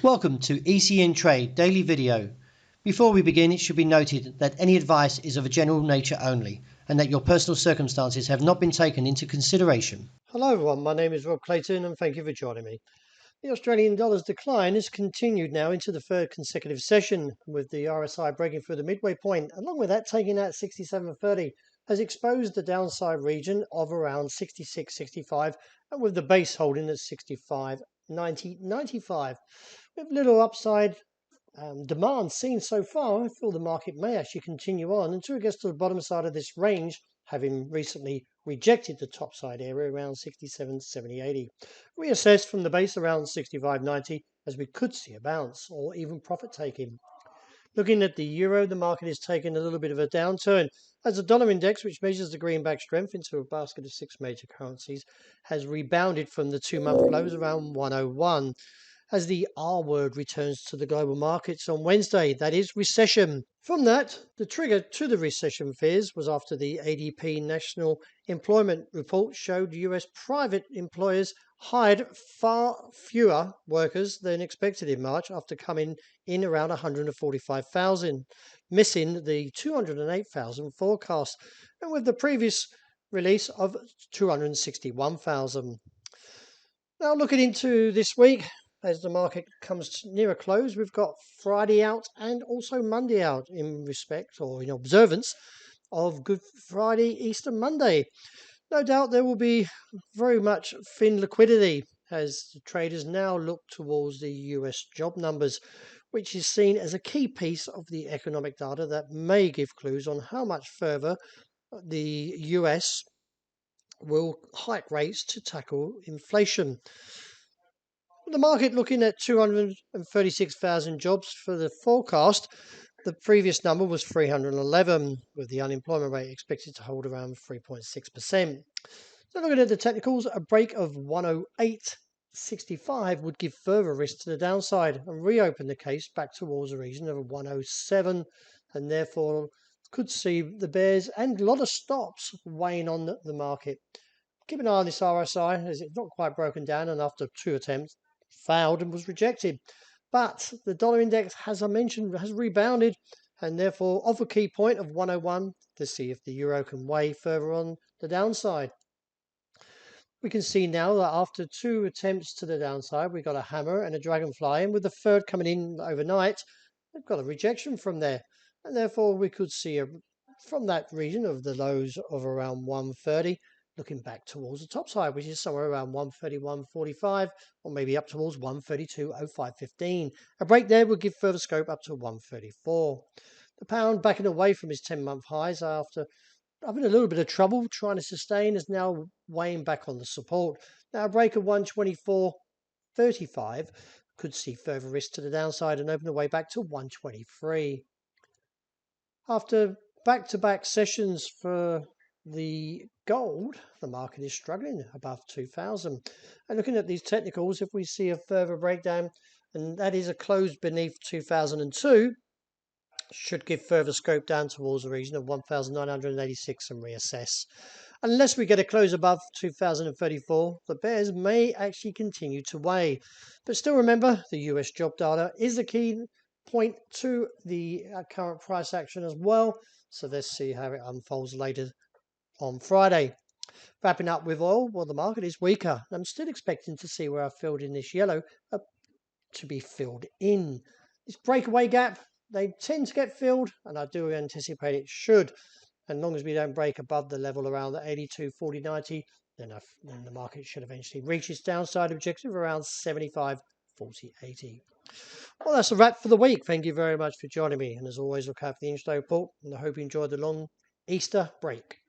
Welcome to ECNTRADE Daily Video. Before we begin, it should be noted that any advice is of a general nature only and that your personal circumstances have not been taken into consideration. Hello everyone, my name is Rob Clayton and thank you for joining me. The Australian dollar's decline has continued now into the third consecutive session, with the RSI breaking through the midway point, along with that taking out 67.30, has exposed the downside region of around 66.65 and with the base holding at 65.90.95. With little upside demand seen so far, I feel the market may actually continue on until it gets to the bottom side of this range, having recently rejected the top side area around 67.70.80. Reassess from the base around 65.90 as we could see a bounce or even profit taking. Looking at the euro, the market is taking a little bit of a downturn as the dollar index, which measures the greenback strength into a basket of 6 major currencies, has rebounded from the 2-month lows around 101 as the R word returns to the global markets on Wednesday, that is recession. From that, the trigger to the recession fears was after the ADP National Employment Report showed US private employers hired far fewer workers than expected in March, after coming in around 145,000, missing the 208,000 forecast, and with the previous release of 261,000. Now looking into this week, as the market comes near a close, we've got Friday out and also Monday out in respect or in observance of Good Friday, Easter Monday. No doubt there will be very much thin liquidity as the traders now look towards the US job numbers, which is seen as a key piece of the economic data that may give clues on how much further the US will hike rates to tackle inflation. The market looking at 236,000 jobs for the forecast. The previous number was 311, with the unemployment rate expected to hold around 3.6%. So looking at the technicals, a break of 108.65 would give further risk to the downside and reopen the case back towards a region of 107, and therefore could see the bears and a lot of stops weighing on the market. Keep an eye on this RSI as it's not quite broken down, and after 2 attempts failed and was rejected. But the dollar index, as I mentioned, has rebounded and therefore off a key point of 101 to see if the euro can weigh further on the downside. We can see now that after 2 attempts to the downside, we got a hammer and a dragonfly, and with the third coming in overnight, we've got a rejection from there, and therefore we could see from that region of the lows of around 130 looking back towards the top side, which is somewhere around 131.45 or maybe up towards 132.05.15. A break there would give further scope up to 134. The pound backing away from its 10-month highs after having a little bit of trouble trying to sustain is now weighing back on the support. Now a break of 124.35 could see further risk to the downside and open the way back to 123. After back-to-back sessions for the gold, the market is struggling above 2,000. And looking at these technicals, if we see a further breakdown, and that is a close beneath 2002, should give further scope down towards the region of 1,986 and reassess. Unless we get a close above 2,034, the bears may actually continue to weigh. But still remember, the US job data is a key point to the current price action as well. So let's see how it unfolds later on Friday. Wrapping up with oil, well, the market is weaker. I'm still expecting to see where I filled in this yellow to be filled in. This breakaway gap, they tend to get filled, and I do anticipate it should. As long as we don't break above the level around the 82.40.90, then the market should eventually reach its downside objective around 75.40.80. Well, that's a wrap for the week. Thank you very much for joining me. And as always, look out for the intraday report, and I hope you enjoyed the long Easter break.